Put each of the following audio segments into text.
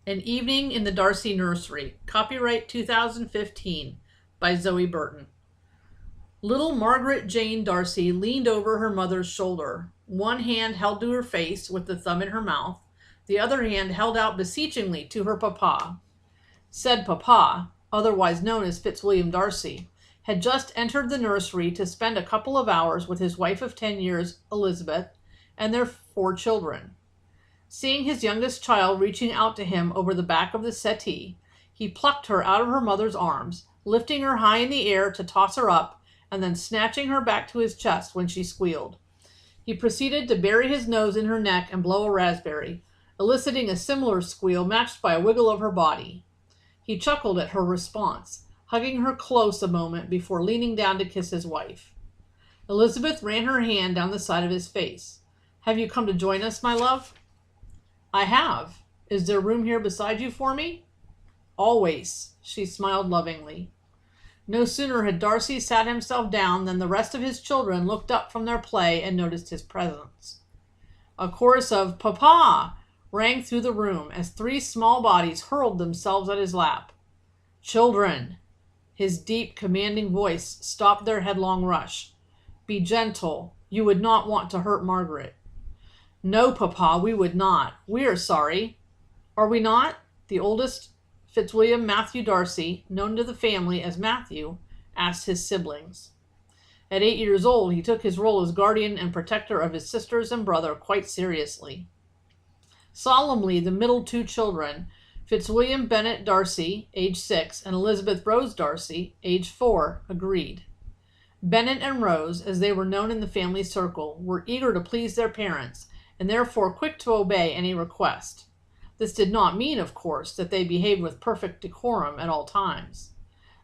An Evening in the Darcy Nursery. Copyright 2015 by Zoe Burton. Little Margaret Jane Darcy leaned over her mother's shoulder, one hand held to her face with the thumb in her mouth, the other hand held out beseechingly to her papa. Said papa, otherwise known as Fitzwilliam Darcy, had just entered the nursery to spend a couple of hours with his wife of 10 years, Elizabeth, and their 4 children. Seeing his youngest child reaching out to him over the back of the settee, he plucked her out of her mother's arms, lifting her high in the air to toss her up, and then snatching her back to his chest when she squealed. He proceeded to bury his nose in her neck and blow a raspberry, eliciting a similar squeal matched by a wiggle of her body. He chuckled at her response, hugging her close a moment before leaning down to kiss his wife. Elizabeth ran her hand down the side of his face. "Have you come to join us, my love?" "I have. Is there room here beside you for me?" "Always," she smiled lovingly. No sooner had Darcy sat himself down than the rest of his children looked up from their play and noticed his presence. A chorus of "Papa!" rang through the room as 3 small bodies hurled themselves at his lap. "Children!" His deep, commanding voice stopped their headlong rush. "Be gentle. You would not want to hurt Margaret." "No, Papa, we would not. We are sorry." "Are we not?" The oldest, Fitzwilliam Matthew Darcy, known to the family as Matthew, asked his siblings. At 8 years old, he took his role as guardian and protector of his sisters and brother quite seriously. Solemnly, the middle 2 children, Fitzwilliam Bennet Darcy, age 6, and Elizabeth Rose Darcy, age 4, agreed. Bennet and Rose, as they were known in the family circle, were eager to please their parents, and therefore quick to obey any request. This did not mean, of course, that they behaved with perfect decorum at all times.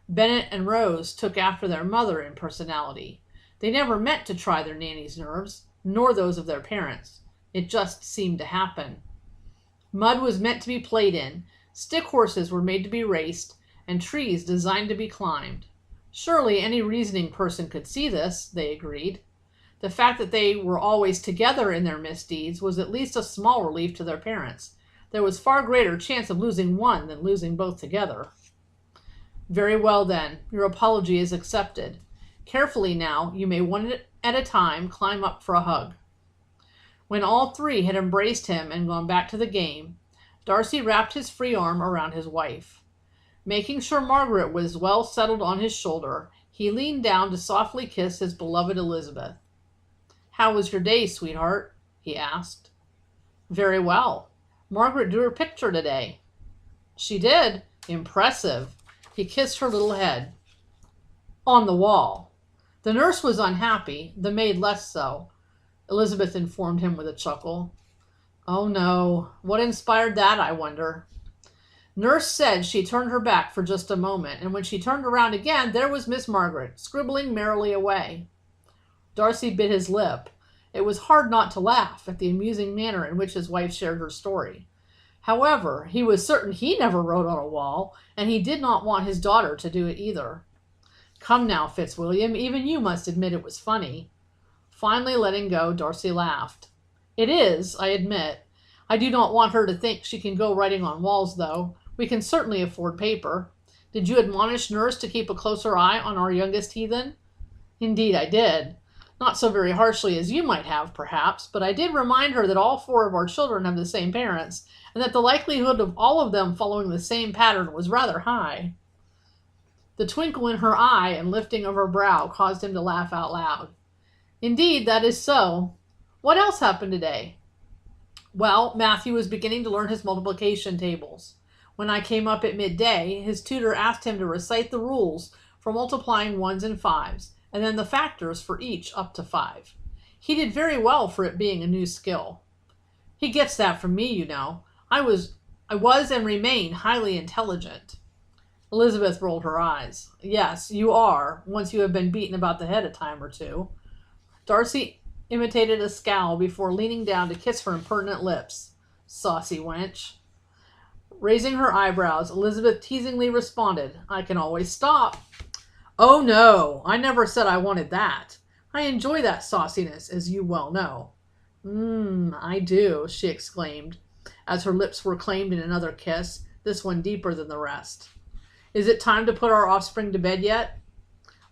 Bennet and Rose took after their mother in personality. They never meant to try their nanny's nerves, nor those of their parents. It just seemed to happen. Mud was meant to be played in, stick horses were made to be raced, and trees designed to be climbed. Surely any reasoning person could see this, they agreed. The fact that they were always together in their misdeeds was at least a small relief to their parents. There was far greater chance of losing one than losing both together. "Very well then, your apology is accepted. Carefully now, you may one at a time climb up for a hug." When all 3 had embraced him and gone back to the game, Darcy wrapped his free arm around his wife. Making sure Margaret was well settled on his shoulder, he leaned down to softly kiss his beloved Elizabeth. "How was your day, sweetheart?" he asked. "Very well. Margaret drew her picture today." "She did? Impressive." He kissed her little head. "On the wall." "The nurse was unhappy, the maid less so," Elizabeth informed him with a chuckle. "Oh no. What inspired that, I wonder?" "Nurse said she turned her back for just a moment, and when she turned around again, there was Miss Margaret, scribbling merrily away." Darcy bit his lip. It was hard not to laugh at the amusing manner in which his wife shared her story. However, he was certain he never wrote on a wall, and he did not want his daughter to do it either. "Come now, Fitzwilliam, even you must admit it was funny." Finally letting go, Darcy laughed. "It is, I admit. I do not want her to think she can go writing on walls, though. We can certainly afford paper. Did you admonish nurse to keep a closer eye on our youngest heathen?" "Indeed I did. Not so very harshly as you might have, perhaps, but I did remind her that all 4 of our children have the same parents, and that the likelihood of all of them following the same pattern was rather high." The twinkle in her eye and lifting of her brow caused him to laugh out loud. "Indeed, that is so. What else happened today?" "Well, Matthew was beginning to learn his multiplication tables. When I came up at midday, his tutor asked him to recite the rules for multiplying 1s and 5s, and then the factors for each up to 5. He did very well for it being a new skill. He gets that from me, you know. I was and remain highly intelligent." Elizabeth rolled her eyes. "Yes, you are, once you have been beaten about the head a time or 2. Darcy imitated a scowl before leaning down to kiss her impertinent lips. "Saucy wench." Raising her eyebrows, Elizabeth teasingly responded, "I can always stop." "Oh no, I never said I wanted that. I enjoy that sauciness, as you well know." I do," she exclaimed, as her lips were claimed in another kiss, this one deeper than the rest. Is it time to put our offspring to bed yet?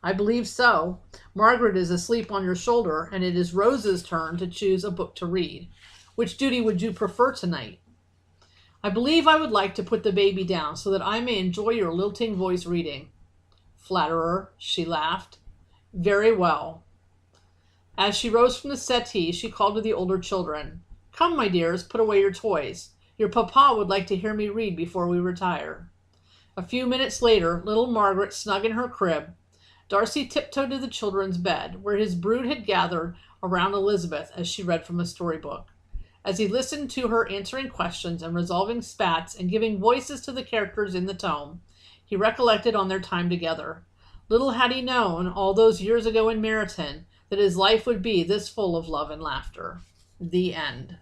I believe so. Margaret is asleep on your shoulder, and it is Rose's turn to choose a book to read. Which duty would you prefer tonight? I believe I would like to put the baby down so that I may enjoy your lilting voice reading. Flatterer, she laughed. Very well. As she rose from the settee, she called to the older children. Come, my dears, put away your toys. Your papa would like to hear me read before we retire. A few minutes later, little Margaret snug in her crib, Darcy tiptoed to the children's bed, where his brood had gathered around Elizabeth as she read from a storybook. As he listened to her answering questions and resolving spats and giving voices to the characters in the tome, he recollected on their time together. Little had he known, all those years ago in Meryton, that his life would be this full of love and laughter. The end.